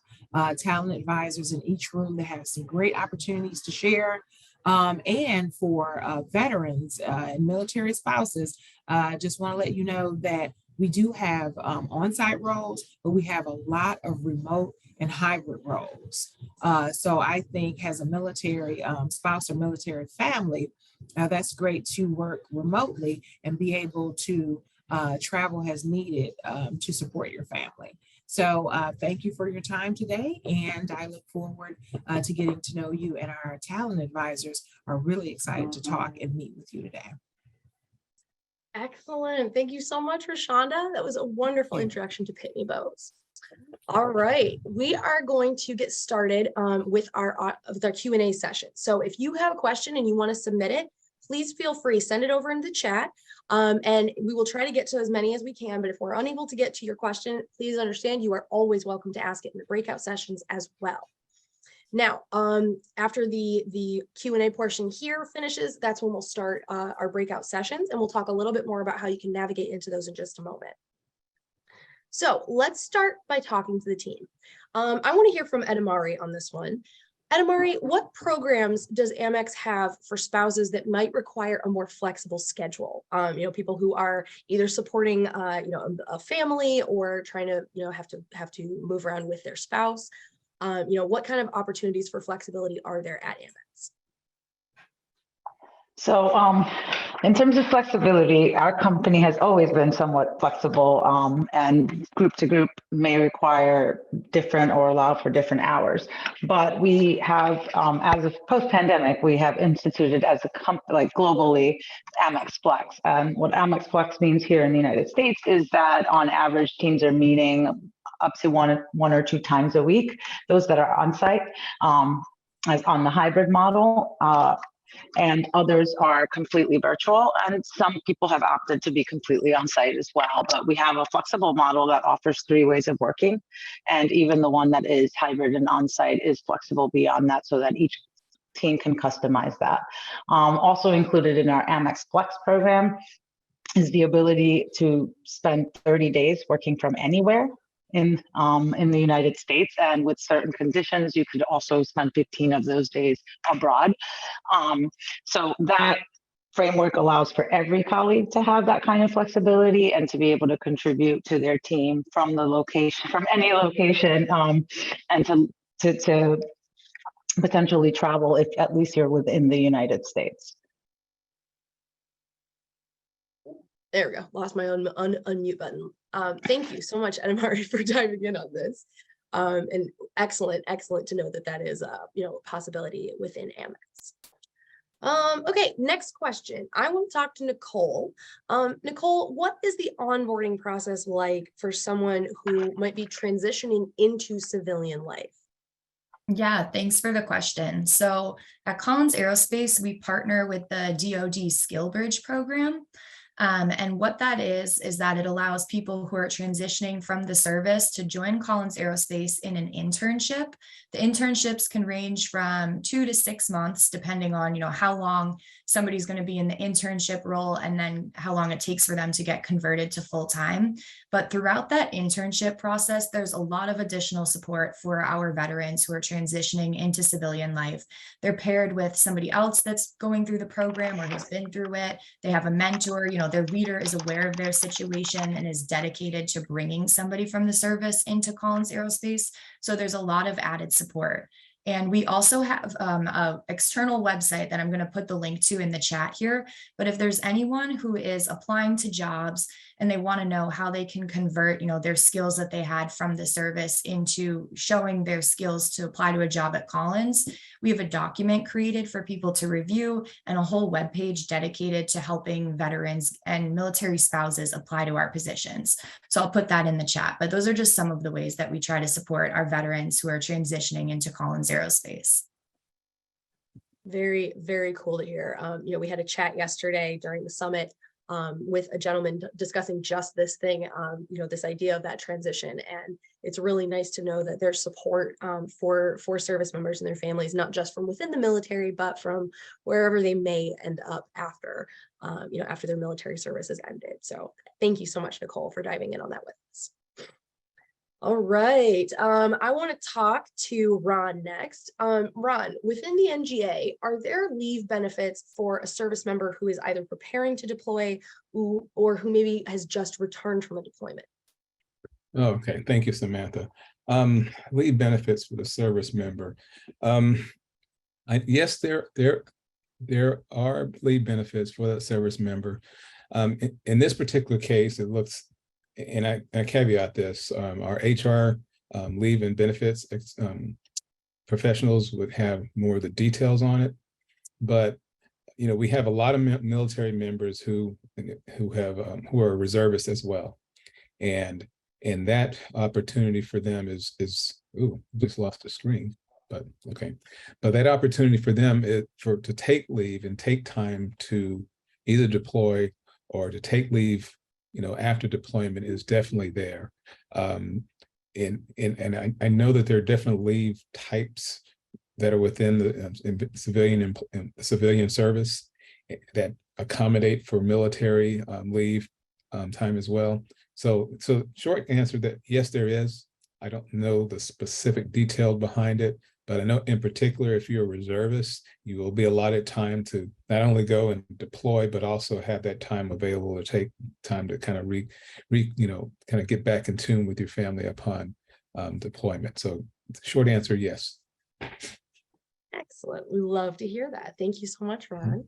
talent advisors in each room that have some great opportunities to share. And for veterans and military spouses, I just want to let you know that we do have on-site roles, but we have a lot of remote and hybrid roles. So I think as a military spouse or military family, that's great to work remotely and be able to travel as needed to support your family. So thank you for your time today, and I look forward to getting to know you, and our talent advisors are really excited to talk and meet with you today. Excellent. Thank you so much, Rashonda. That was a wonderful introduction to Pitney Bowes. All right, we are going to get started with our Q&A session. So if you have a question and you want to submit it, please feel free, send it over in the chat, and we will try to get to as many as we can. But if we're unable to get to your question, please understand you are always welcome to ask it in the breakout sessions as well. Now, after the Q&A portion here finishes, that's when we'll start our breakout sessions, and we'll talk a little bit more about how you can navigate into those in just a moment. So let's start by talking to the team. I want to hear from Edamari on this one. Edamari, what programs does Amex have for spouses that might require a more flexible schedule? People who are either supporting, a family or trying to, have to move around with their spouse. What kind of opportunities for flexibility are there at Amex? So In terms of flexibility, our company has always been somewhat flexible, and group to group may require different or allow for different hours. But we have, as of post-pandemic, we have instituted as a company, like globally, Amex Flex. And what Amex Flex means here in the United States is that on average, teams are meeting up to one or two times a week. Those that are on site, as on the hybrid model. And others are completely virtual. And some people have opted to be completely on site as well. But we have a flexible model that offers 3 ways of working. And even the one that is hybrid and on site is flexible beyond that, so that each team can customize that. Also included in our Amex Flex program is the ability to spend 30 days working from anywhere in the United States, and with certain conditions, you could also spend 15 of those days abroad. So that framework allows for every colleague to have that kind of flexibility and to be able to contribute to their team from the location, from any location, and to potentially travel if at least you're within the United States. There we go. Lost my own unmute button. Thank you so much, Edamari, for diving in on this. And excellent to know that that is a possibility within Amex. Okay, next question. I want to talk to Nicole. Nicole, what is the onboarding process like for someone who might be transitioning into civilian life? Yeah, thanks for the question. So at Collins Aerospace, we partner with the DoD Skill Bridge program. And what that is that it allows people who are transitioning from the service to join Collins Aerospace in an internship. The internships can range from 2 to 6 months, depending on, how long somebody's going to be in the internship role and then how long it takes for them to get converted to full time. But throughout that internship process, there's a lot of additional support for our veterans who are transitioning into civilian life. They're paired with somebody else that's going through the program or has been through it. They have a mentor, their leader is aware of their situation and is dedicated to bringing somebody from the service into Collins Aerospace. So there's a lot of added support. And we also have an external website that I'm going to put the link to in the chat here. But if there's anyone who is applying to jobs and they want to know how they can convert, their skills that they had from the service into showing their skills to apply to a job at Collins, we have a document created for people to review and a whole webpage dedicated to helping veterans and military spouses apply to our positions. So I'll put that in the chat, but those are just some of the ways that we try to support our veterans who are transitioning into Collins Aerospace. Very, very cool to hear. We had a chat yesterday during the summit with a gentleman discussing just this thing, this idea of that transition. And it's really nice to know that there's support for service members and their families, not just from within the military, but from wherever they may end up after, after their military service has ended. So thank you so much, Nicole, for diving in on that with us. All right, I want to talk to Ron next. Ron, within the NGA, are there leave benefits for a service member who is either preparing to deploy or who maybe has just returned from a deployment? Okay, thank you, Samantha. Leave benefits for the service member. Yes, there are leave benefits for that service member. In this particular case, it looks, and I caveat this, our HR leave and benefits professionals would have more of the details on it, but we have a lot of military members who are reservists as well, and that opportunity for them is just lost the screen, but okay, but that opportunity for them is to take leave and take time to either deploy or to take leave after deployment is definitely there. And I know that there are different leave types that are within the civilian service that accommodate for military leave time as well. So short answer that yes, there is. I don't know the specific detail behind it, but I know in particular, if you're a reservist, you will be allotted time to not only go and deploy, but also have that time available to take time to kind of kind of get back in tune with your family upon deployment. So short answer, yes. Excellent. We love to hear that. Thank you so much, Ron.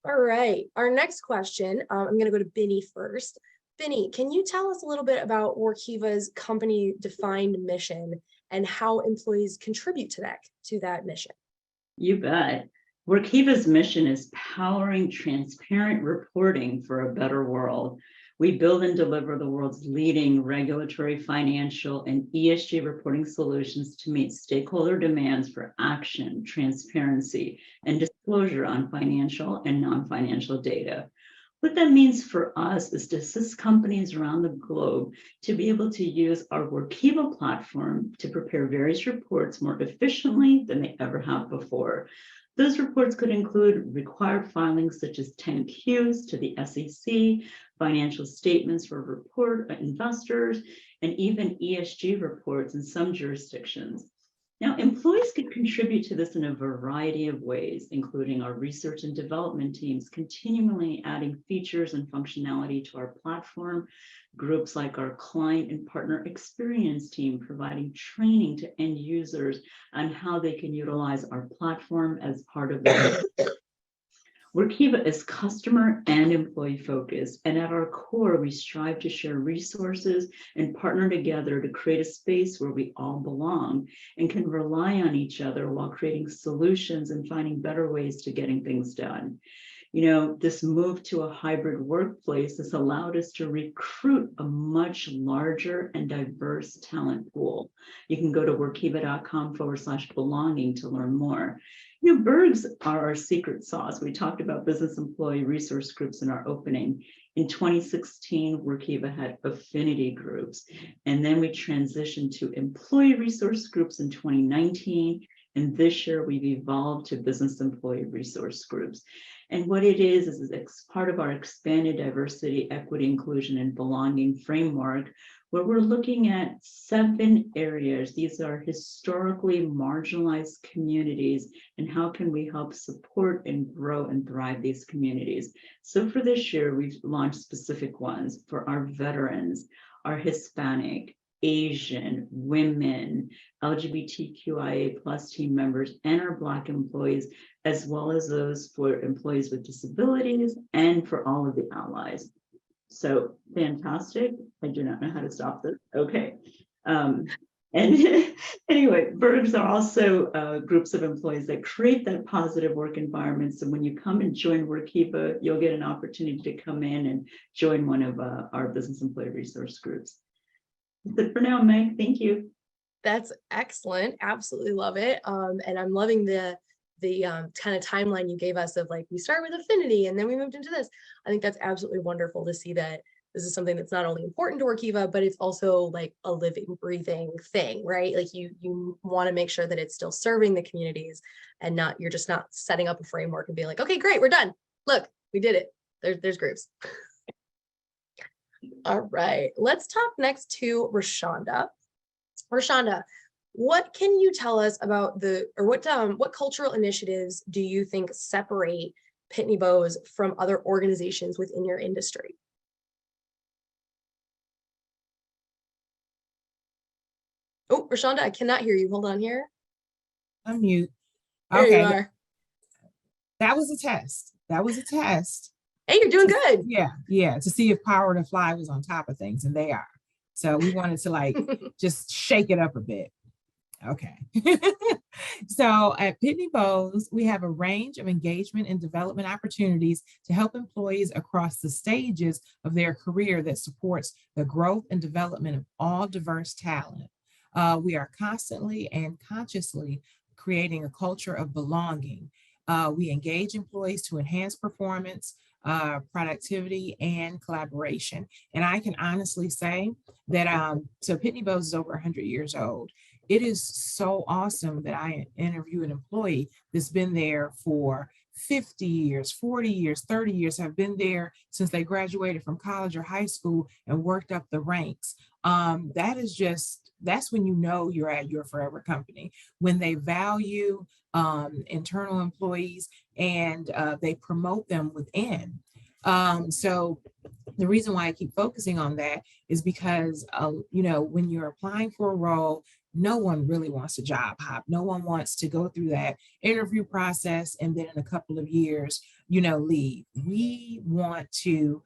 All right, our next question, I'm going to go to Binny first. Binny, can you tell us a little bit about Workiva's company defined mission and how employees contribute to that mission? You bet. Workiva's mission is powering transparent reporting for a better world. We build and deliver the world's leading regulatory, financial, and ESG reporting solutions to meet stakeholder demands for action, transparency, and disclosure on financial and non-financial data. What that means for us is to assist companies around the globe to be able to use our Workiva platform to prepare various reports more efficiently than they ever have before. Those reports could include required filings such as 10-Qs to the SEC, financial statements for report investors, and even ESG reports in some jurisdictions. Now, employees can contribute to this in a variety of ways, including our research and development teams continually adding features and functionality to our platform, groups like our client and partner experience team providing training to end users on how they can utilize our platform as part of their Workiva is customer and employee focused, and at our core, we strive to share resources and partner together to create a space where we all belong and can rely on each other while creating solutions and finding better ways to getting things done. You know, this move to a hybrid workplace has allowed us to recruit a much larger and diverse talent pool. You can go to workiva.com/belonging to learn more. You know, Bergs are our secret sauce. We talked about business employee resource groups in our opening. In 2016, Workiva had affinity groups, and then we transitioned to employee resource groups in 2019. And this year we've evolved to business employee resource groups. And what it is it's part of our expanded diversity, equity, inclusion, and belonging framework, where we're looking at 7 areas. These are historically marginalized communities, and how can we help support and grow and thrive these communities? So for this year, we've launched specific ones for our veterans, our Hispanic, Asian, women, LGBTQIA+ team members, and our Black employees, as well as those for employees with disabilities and for all of the allies. So fantastic. I do not know how to stop this. Okay. And anyway, Bergs are also groups of employees that create that positive work environment. So when you come and join Workiva, you'll get an opportunity to come in and join one of our business employee resource groups. That's it for now, Meg. Thank you. That's excellent. Absolutely love it. And I'm loving the kind of timeline you gave us of like, we start with affinity and then we moved into this. I think that's absolutely wonderful to see that this is something that's not only important to Workiva, but it's also like a living, breathing thing, right? Like you want to make sure that it's still serving the communities and you're just not setting up a framework and being like, okay, great, we're done. Look, we did it. There's groups. All right, let's talk next to Rashonda. Rashonda, what can you tell us about what cultural initiatives do you think separate Pitney Bowes from other organizations within your industry? Oh, Rashonda, I cannot hear you. Hold on here. Unmute. There Okay, you are. that was a test. That was a test. Hey, you're doing good. Yeah, to see if Power to Fly was on top of things, and they are. So we wanted to like just shake it up a bit. Okay. So at Pitney Bowes, we have a range of engagement and development opportunities to help employees across the stages of their career that supports the growth and development of all diverse talent. We are constantly and consciously creating a culture of belonging. We engage employees to enhance performance, productivity, and collaboration. And I can honestly say that, so Pitney Bowes is over 100 years old. It is so awesome that I interview an employee that's been there for 50 years, 40 years, 30 years, have been there since they graduated from college or high school and worked up the ranks. That's when you know you're at your forever company, when they value internal employees and they promote them within. So the reason why I keep focusing on that is because, when you're applying for a role, no one really wants to job hop. No one wants to go through that interview process and then in a couple of years leave. We want to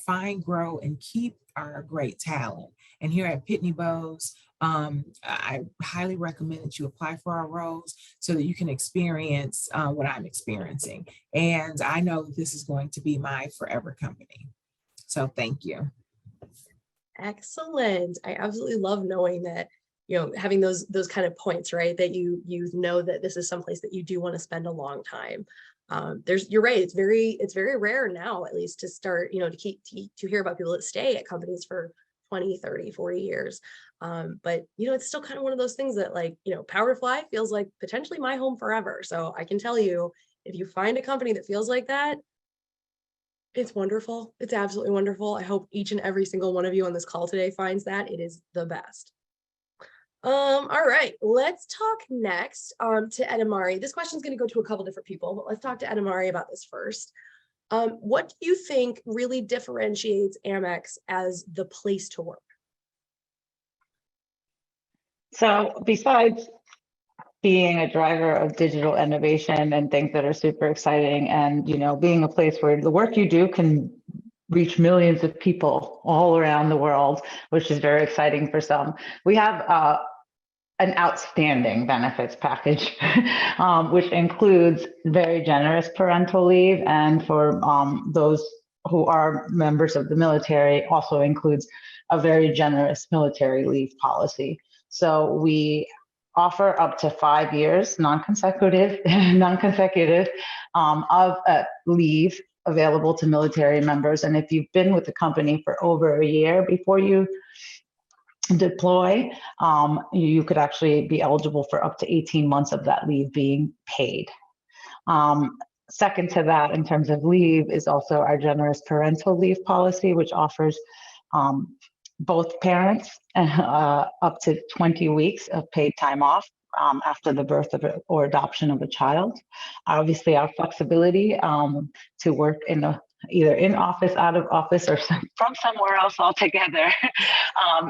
find, grow, and keep our great talent. And here at Pitney Bowes, I highly recommend that you apply for our roles so that you can experience what I'm experiencing. And I know that this is going to be my forever company. So thank you. Excellent. I absolutely love knowing that, having those kind of points, right? That you know that this is someplace that you do want to spend a long time. You're right. It's very rare now, at least, to start, to hear about people that stay at companies for 20, 30, 40 years. But it's still kind of one of those things that, like, Power to Fly feels like potentially my home forever. So I can tell you, if you find a company that feels like that, it's wonderful. It's absolutely wonderful. I hope each and every single one of you on this call today finds that. It is the best. All right, let's talk next to Edamari. This question is going to go to a couple different people, but let's talk to Edamari about this first. What do you think really differentiates Amex as the place to work? So besides being a driver of digital innovation and things that are super exciting, and being a place where the work you do can reach millions of people all around the world, which is very exciting for some, we have an outstanding benefits package, which includes very generous parental leave, and for those who are members of the military, also includes a very generous military leave policy. So we offer up to 5 years, non-consecutive, of leave available to military members. And if you've been with the company for over a year before you deploy, you could actually be eligible for up to 18 months of that leave being paid. Second to that, in terms of leave, is also our generous parental leave policy, which offers both parents up to 20 weeks of paid time off after the birth of or adoption of a child. Obviously, our flexibility to work either in office, out of office, or from somewhere else altogether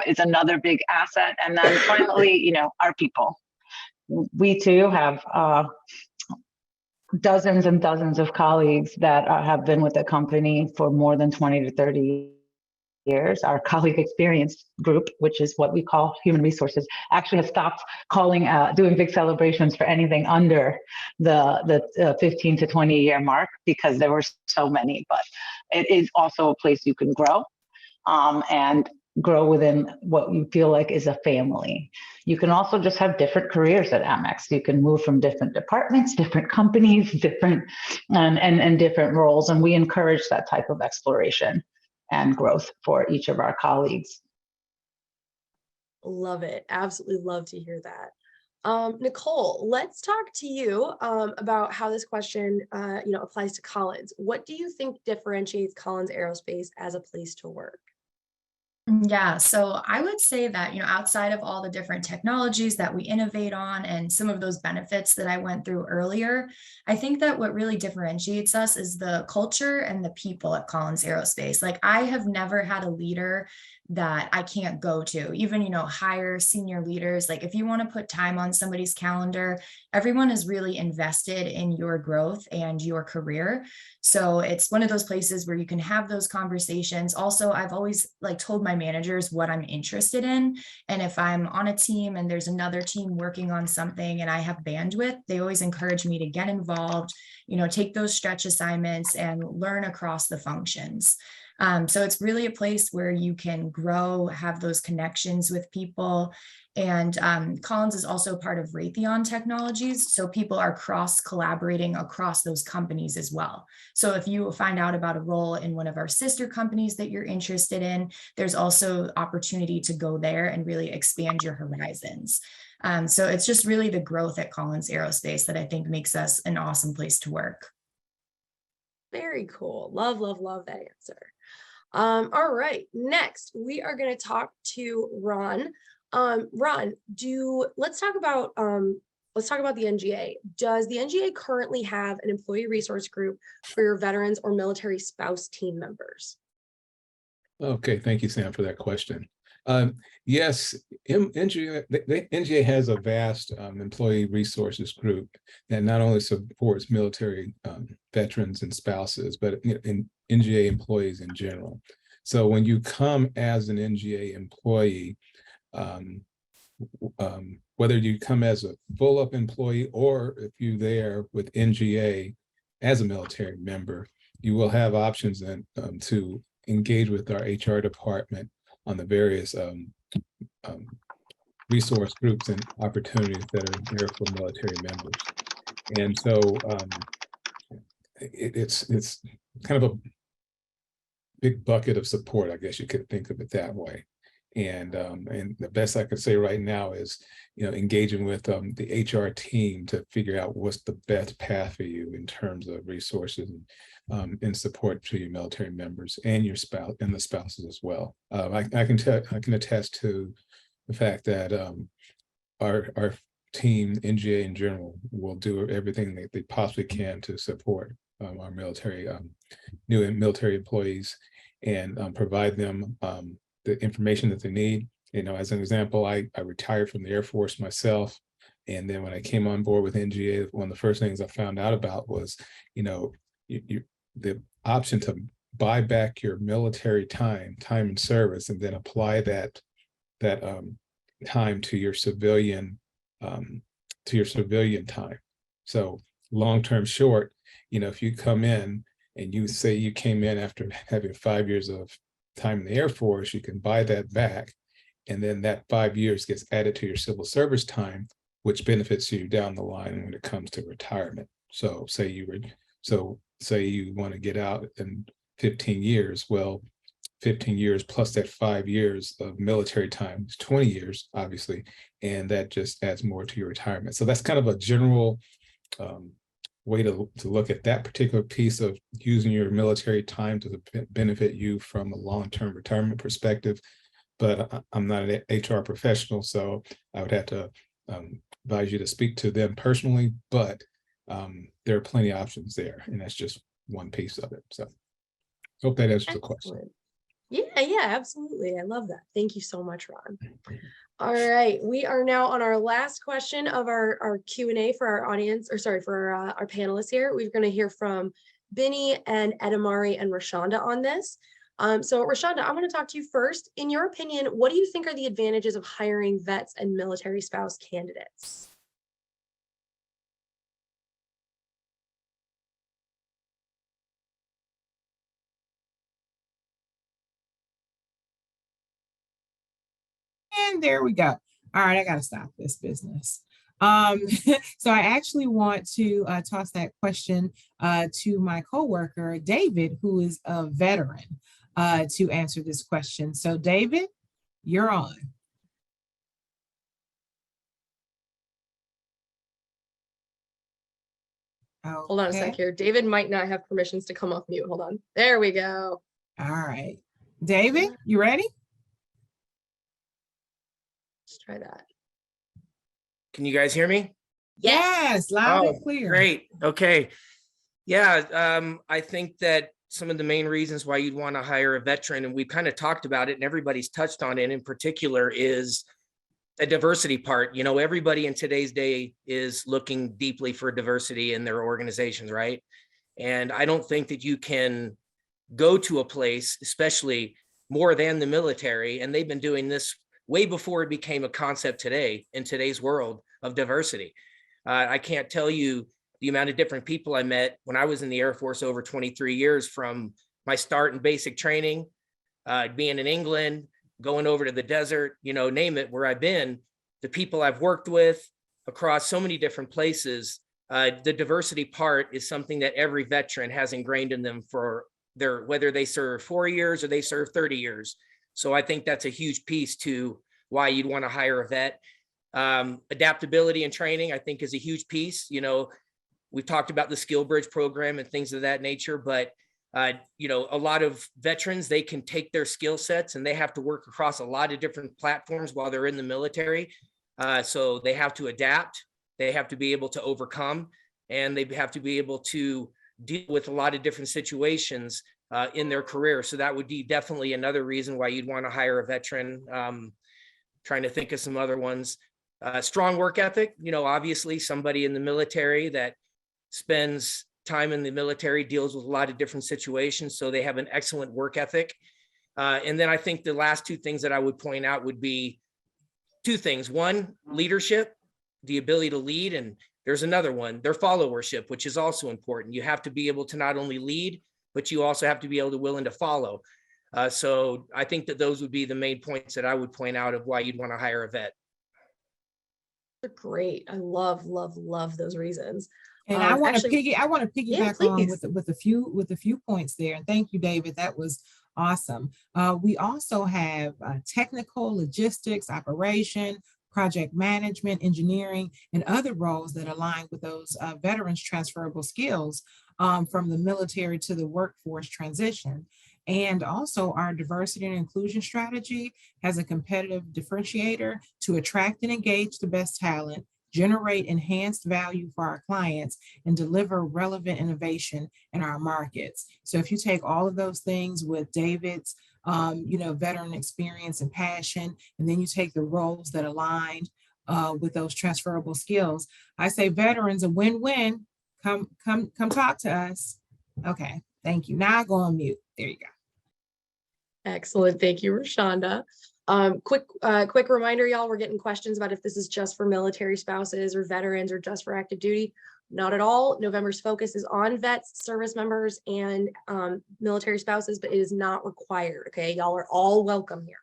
is another big asset. And then finally, our people. We too have dozens and dozens of colleagues that have been with the company for more than 20 to 30 years. Our colleague experience group, which is what we call human resources, actually has stopped doing big celebrations for anything under the 15 to 20 year mark, because there were so many. But it is also a place you can grow and grow within what you feel like is a family. You can also just have different careers at Amex. You can move from different departments, different companies, different roles, and we encourage that type of exploration and growth for each of our colleagues. Love it. Absolutely love to hear that. Nicole, let's talk to you about how this question applies to Collins. What do you think differentiates Collins Aerospace as a place to work? Yeah, so I would say that, outside of all the different technologies that we innovate on and some of those benefits that I went through earlier, I think that what really differentiates us is the culture and the people at Collins Aerospace. Like, I have never had a leader that I can't go to, even, higher senior leaders. Like, if you want to put time on somebody's calendar, everyone is really invested in your growth and your career. So it's one of those places where you can have those conversations. Also, I've always told my managers what I'm interested in. And if I'm on a team and there's another team working on something and I have bandwidth, they always encourage me to get involved, take those stretch assignments and learn across the functions. So it's really a place where you can grow, have those connections with people. And Collins is also part of Raytheon Technologies. So people are cross-collaborating across those companies as well. So if you find out about a role in one of our sister companies that you're interested in, there's also opportunity to go there and really expand your horizons. So it's just really the growth at Collins Aerospace that I think makes us an awesome place to work. Very cool. Love, love, love that answer. All right, next we are going to talk to Ron. Ron, let's talk about the NGA. Does the NGA currently have an employee resource group for your veterans or military spouse team members? Okay, thank you, Sam, for that question. Yes, NGA has a vast employee resources group that not only supports military veterans and spouses, but in NGA employees in general. So when you come as an NGA employee, whether you come as a full-up employee or if you're there with NGA as a military member, you will have options to engage with our HR department on the various resource groups and opportunities that are there for military members. And so it's kind of a big bucket of support, I guess you could think of it that way. And the best I could say right now is, engaging with the HR team to figure out what's the best path for you in terms of resources and support to your military members and your spouse and the spouses as well. I can attest to the fact that our team, NGA in general, will do everything that they possibly can to support our military new military employees and provide them the information that they need. As an example, I retired from the Air Force myself. And then when I came on board with NGA, one of the first things I found out about was, the option to buy back your military time and service, and then apply that time to your civilian time. So long-term short, if you come in and you say you came in after having 5 years of time in the Air Force, you can buy that back. And then that 5 years gets added to your civil service time, which benefits you down the line when it comes to retirement. So say you want to get out in 15 years, well, 15 years plus that 5 years of military time is 20 years, obviously, and that just adds more to your retirement. So that's kind of a general way to look at that particular piece of using your military time to benefit you from a long-term retirement perspective. But I'm not an HR professional, so I would have to advise you to speak to them personally, but there are plenty of options there, and that's just one piece of it. So hope that answers the question. Yeah, absolutely. I love that. Thank you so much, Ron. All right, we are now on our last question of our Q&A for our audience, or sorry, for our panelists here. We're going to hear from Binny and Edamari and Rashonda on this. So Rashonda, I'm going to talk to you first. In your opinion, what do you think are the advantages of hiring vets and military spouse candidates? And there we go. All right, I got to stop this business. So I actually want to toss that question to my coworker, David, who is a veteran, to answer this question. So David, you're on. Okay. Hold on a sec here. David might not have permissions to come off mute. Hold on. There we go. All right. David, you ready? Let's try that. Can you guys hear me? Yes, loud and clear. Great. Okay. Yeah, I think that some of the main reasons why you'd want to hire a veteran, and we kind of talked about it and everybody's touched on it in particular, is the diversity part. Everybody in today's day is looking deeply for diversity in their organizations, right? And I don't think that you can go to a place, especially more than the military, and they've been doing this way before it became a concept today in today's world of diversity. I can't tell you the amount of different people I met when I was in the Air Force over 23 years, from my start in basic training, being in England, going over to the desert, name it, where I've been, the people I've worked with across so many different places. The diversity part is something that every veteran has ingrained in them for whether they serve 4 years or they serve 30 years. So I think that's a huge piece to why you'd want to hire a vet. Adaptability and training, I think, is a huge piece. We've talked about the Skill Bridge program and things of that nature, but a lot of veterans, they can take their skill sets and they have to work across a lot of different platforms while they're in the military. So they have to adapt, they have to be able to overcome, and they have to be able to deal with a lot of different situations in their career. So that would be definitely another reason why you'd want to hire a veteran. Trying to think of some other ones. Strong work ethic, obviously somebody in the military that spends time in the military deals with a lot of different situations. So they have an excellent work ethic. And then I think the last two things that I would point out would be two things. One, leadership, the ability to lead. And there's another one, their followership, which is also important. You have to be able to not only lead, but you also have to be able to willing to follow. So I think that those would be the main points that I would point out of why you'd want to hire a vet. They're great. I love those reasons. And I want to actually- piggyback Yeah, on please. with a few points there. And thank you, David. That was awesome. We also have technical, logistics, operation, project management, engineering, and other roles that align with those veterans' transferable skills from the military to the workforce transition. And also our diversity and inclusion strategy has a competitive differentiator to attract and engage the best talent, generate enhanced value for our clients, and deliver relevant innovation in our markets. So if you take all of those things with David's veteran experience and passion, and then you take the roles that aligned with those transferable skills, I say veterans, a win-win. Come talk to us. Okay, thank you. Now I go on mute. There you go. Excellent. Thank you, Rashonda. Quick reminder, y'all, we're getting questions about if this is just for military spouses or veterans or just for active duty. Not at all. November's focus is on vets, service members, and military spouses, but it is not required. Okay, y'all are all welcome here.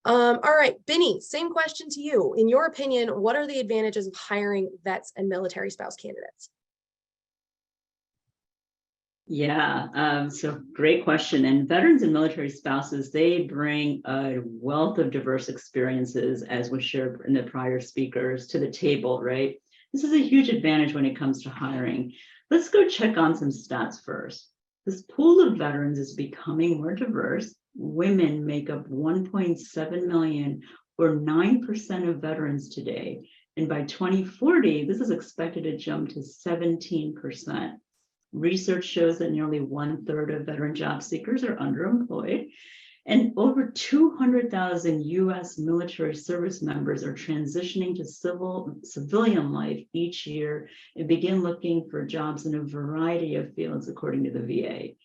All right, Benny, same question to you. In your opinion, what are the advantages of hiring vets and military spouse candidates? Yeah, so great question. And veterans and military spouses, they bring a wealth of diverse experiences, as was shared in the prior speakers, to the table, right? This is a huge advantage when it comes to hiring. Let's go check on some stats first. This pool of veterans is becoming more diverse. Women make up 1.7 million, or 9% of veterans today. And by 2040, this is expected to jump to 17%. Research shows that nearly 1/3 of veteran job seekers are underemployed, and over 200,000 US military service members are transitioning to civilian life each year and begin looking for jobs in a variety of fields, according to the VA.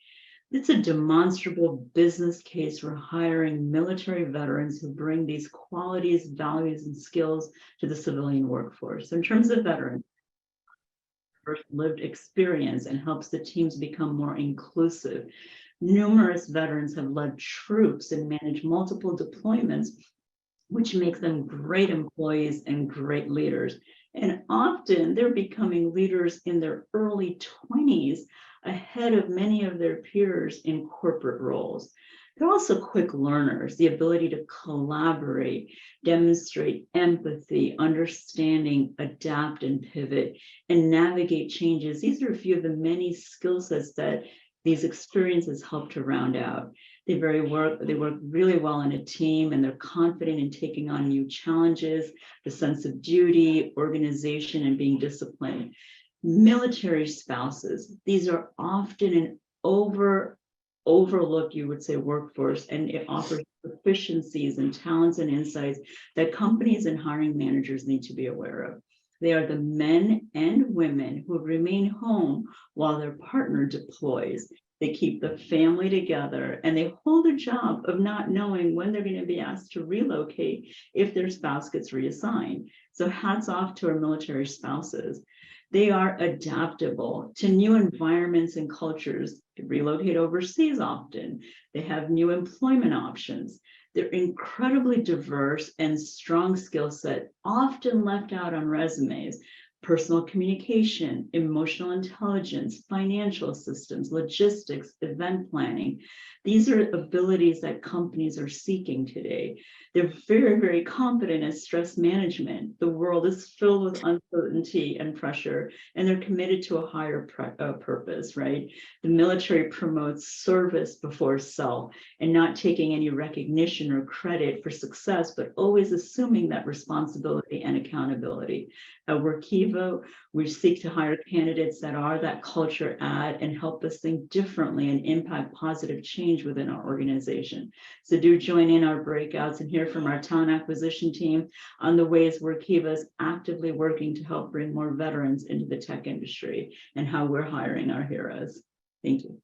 It's a demonstrable business case for hiring military veterans who bring these qualities, values, and skills to the civilian workforce. So in terms of veterans, first lived experience and helps the teams become more inclusive. Numerous veterans have led troops and managed multiple deployments, which makes them great employees and great leaders. And often they're becoming leaders in their early 20s, ahead of many of their peers in corporate roles. They're also quick learners, the ability to collaborate, demonstrate empathy, understanding, adapt and pivot, and navigate changes. These are a few of the many skill sets that these experiences help to round out. They work really well in a team, and they're confident in taking on new challenges, the sense of duty, organization, and being disciplined. Military spouses, these are often an overlooked, you would say, workforce, and it offers efficiencies and talents and insights that companies and hiring managers need to be aware of. They are the men and women who remain home while their partner deploys. They keep the family together, and they hold a job of not knowing when they're going to be asked to relocate if their spouse gets reassigned. So hats off to our military spouses. They are adaptable to new environments and cultures. They relocate overseas often. They have new employment options. They're incredibly diverse and strong skill set, often left out on resumes. Personal communication, emotional intelligence, financial systems, logistics, event planning. These are abilities that companies are seeking today. They're very, very competent at stress management. The world is filled with uncertainty and pressure, and they're committed to a higher purpose, right? The military promotes service before self, and not taking any recognition or credit for success, but always assuming that responsibility and accountability. At Workiva, Workiva, we seek to hire candidates that are that culture add and help us think differently and impact positive change within our organization. So do join in our breakouts and hear from our talent acquisition team on the ways Workiva is actively working to help bring more veterans into the tech industry and how we're hiring our heroes. Thank you.